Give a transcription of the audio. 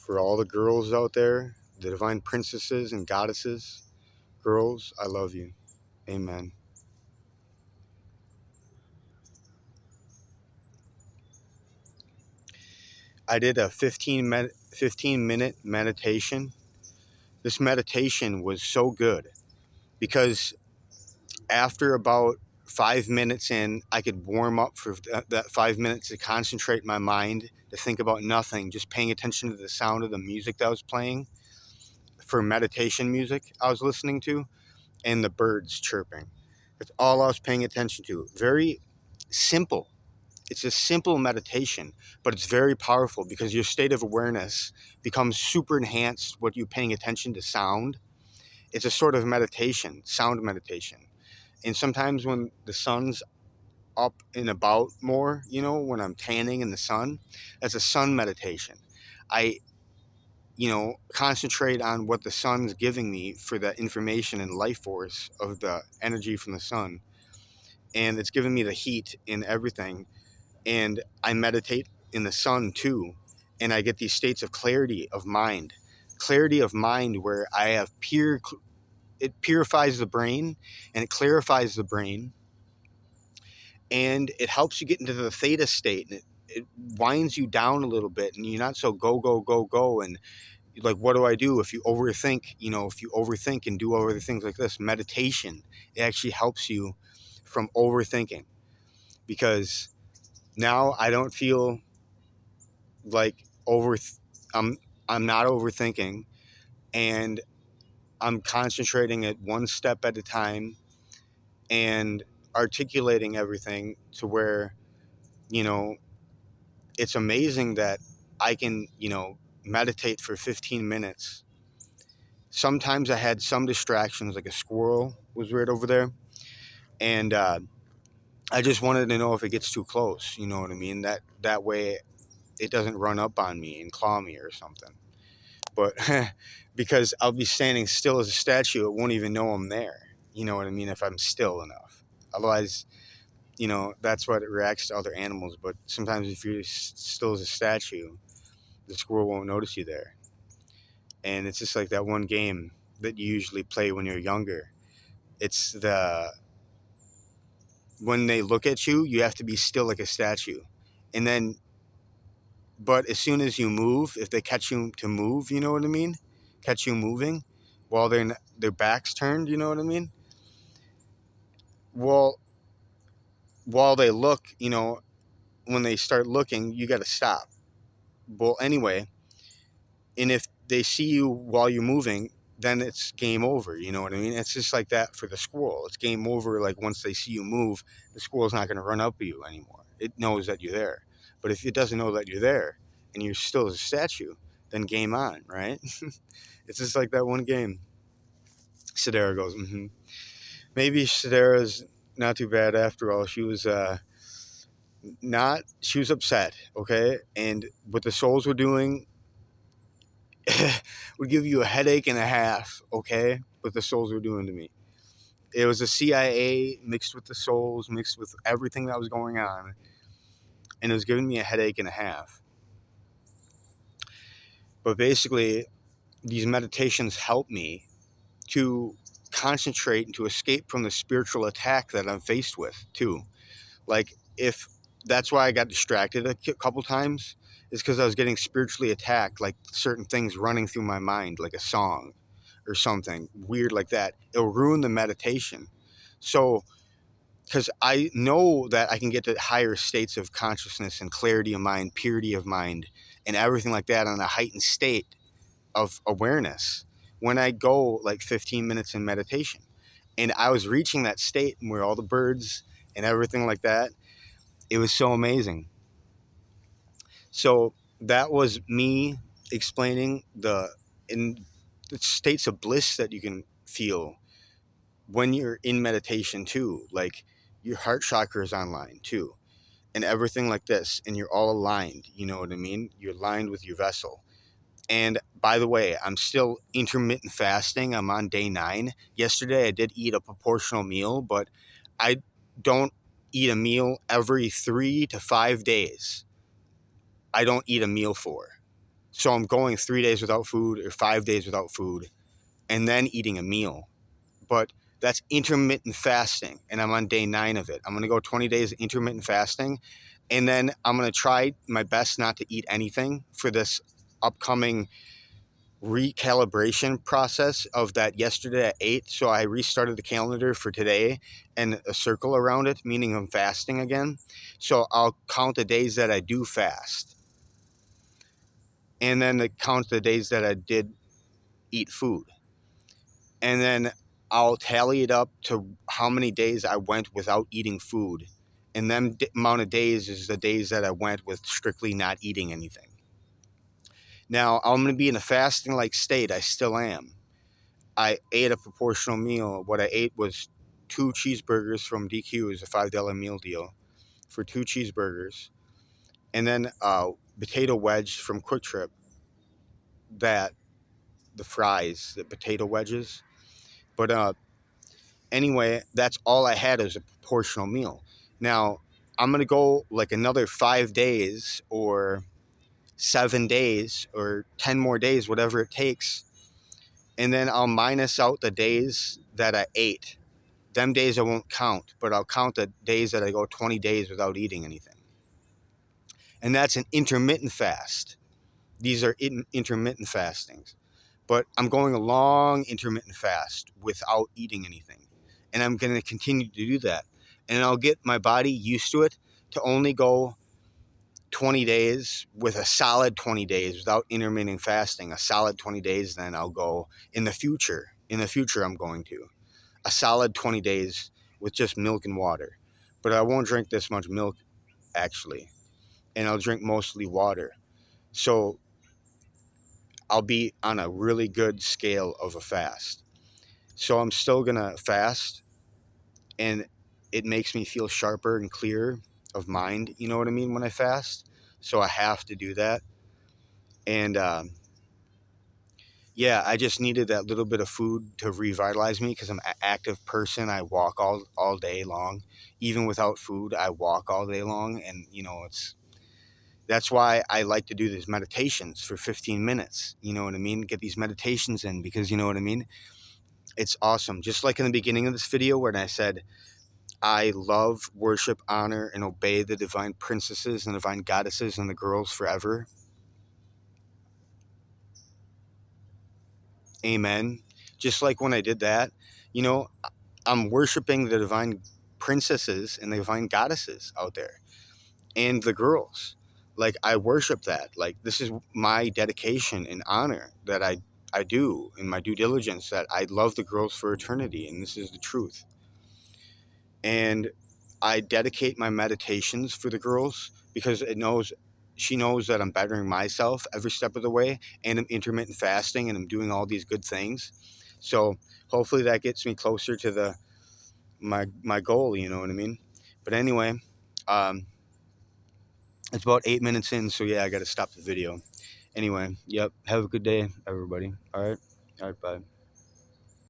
For all the girls out there, the divine princesses and goddesses, girls, I love you. Amen. I did a 15-minute meditation. This meditation was so good because after about 5 minutes in, I could warm up for that 5 minutes to concentrate my mind, to think about nothing, just paying attention to the sound of the music that was playing, for meditation music I was listening to, and the birds chirping. That's all I was paying attention to. Very simple. It's a simple meditation, but it's very powerful because your state of awareness becomes super enhanced when you're paying attention to sound. It's a sort of meditation, sound meditation. And sometimes when the sun's up and about more, when I'm tanning in the sun, that's a sun meditation. I, concentrate on what the sun's giving me for the information and life force of the energy from the sun. And it's giving me the heat and everything. And I meditate in the sun too. And I get these states of clarity of mind. Clarity of mind where I have it purifies the brain and it clarifies the brain. And it helps you get into the theta state. And it winds you down a little bit. And you're not so go, go, go, go. And like, what do I do if you overthink? If you overthink and do other things like this, meditation, it actually helps you from overthinking. Because now I don't feel like I'm not overthinking, and I'm concentrating it one step at a time and articulating everything to where, it's amazing that I can, meditate for 15 minutes. Sometimes I had some distractions, like a squirrel was right over there, and I just wanted to know if it gets too close. You know what I mean? That way it doesn't run up on me and claw me or something. But because I'll be standing still as a statue, it won't even know I'm there. You know what I mean? If I'm still enough. Otherwise, that's what it reacts to other animals. But sometimes if you're still as a statue, the squirrel won't notice you there. And it's just like that one game that you usually play when you're younger. It's when they look at you, you have to be still like a statue. And then, but as soon as you move, if they catch you to move, you know what I mean? Catch you moving while their back's turned, you know what I mean? Well, while they look, when they start looking, you got to stop. Well, anyway, and if they see you while you're moving, then it's game over, you know what I mean? It's just like that for the squirrel. It's game over. Like once they see you move, the squirrel's not going to run up at you anymore. It knows that you're there. But if it doesn't know that you're there and you're still as a statue, then game on, right? It's just like that one game. Sedera goes, Maybe Sedera's not too bad after all. She was she was upset, okay? And what the souls were doing would give you a headache and a half, okay? What the souls were doing to me. It was the CIA mixed with the souls, mixed with everything that was going on. And it was giving me a headache and a half. But basically, these meditations help me to concentrate and to escape from the spiritual attack that I'm faced with, too. Like, if that's why I got distracted a couple times, is because I was getting spiritually attacked, like certain things running through my mind, like a song or something weird like that. It'll ruin the meditation. So, because I know that I can get to higher states of consciousness and clarity of mind, purity of mind, and everything like that on a heightened state of awareness when I go like 15 minutes in meditation. And I was reaching that state where all the birds and everything like that, it was so amazing. So that was me explaining the states of bliss that you can feel when you're in meditation too. Like your heart chakra is online too, and everything like this, and you're all aligned. You know what I mean? You're aligned with your vessel. And by the way, I'm still intermittent fasting. I'm on day 9. Yesterday I did eat a proportional meal, but I don't eat a meal every 3 to 5 days. I don't eat a meal for. So I'm going 3 days without food or 5 days without food and then eating a meal. But that's intermittent fasting, and I'm on day 9 of it. I'm going to go 20 days intermittent fasting, and then I'm going to try my best not to eat anything for this upcoming recalibration process of that yesterday at 8. So I restarted the calendar for today and a circle around it, meaning I'm fasting again. So I'll count the days that I do fast, and then count the days that I did eat food. And then I'll tally it up to how many days I went without eating food. And then amount of days is the days that I went with strictly not eating anything. Now, I'm going to be in a fasting-like state. I still am. I ate a proportional meal. What I ate was 2 cheeseburgers from DQ. It was a $5 meal deal for 2 cheeseburgers. And then a potato wedge from Quick Trip. The fries, the potato wedges. But anyway, that's all I had as a proportional meal. Now, I'm going to go like another 5 days or 7 days or 10 more days, whatever it takes. And then I'll minus out the days that I ate. Them days I won't count, but I'll count the days that I go 20 days without eating anything. And that's an intermittent fast. These are intermittent fastings. But I'm going a long intermittent fast without eating anything. And I'm going to continue to do that. And I'll get my body used to it to only go 20 days with a solid 20 days without intermittent fasting. A solid 20 days, then I'll go in the future. In the future, I'm going to. A solid 20 days with just milk and water. But I won't drink this much milk, actually. And I'll drink mostly water. So I'll be on a really good scale of a fast. So I'm still going to fast, and it makes me feel sharper and clearer of mind, you know what I mean, when I fast. So I have to do that. And yeah, I just needed that little bit of food to revitalize me because I'm an active person. I walk all day long. Even without food, I walk all day long. And, that's why I like to do these meditations for 15 minutes. You know what I mean? Get these meditations in because, you know what I mean? It's awesome. Just like in the beginning of this video when I said, I love, worship, honor, and obey the divine princesses and divine goddesses and the girls forever. Amen. Just like when I did that, I'm worshiping the divine princesses and the divine goddesses out there and the girls. Like, I worship that. Like, this is my dedication and honor that I do in my due diligence, that I love the girls for eternity, and this is the truth. And I dedicate my meditations for the girls because she knows that I'm bettering myself every step of the way, and I'm intermittent fasting, and I'm doing all these good things. So hopefully that gets me closer to my goal, you know what I mean? But anyway, it's about 8 minutes in, so yeah, I got to stop the video. Anyway, yep, have a good day, everybody. All right, bye.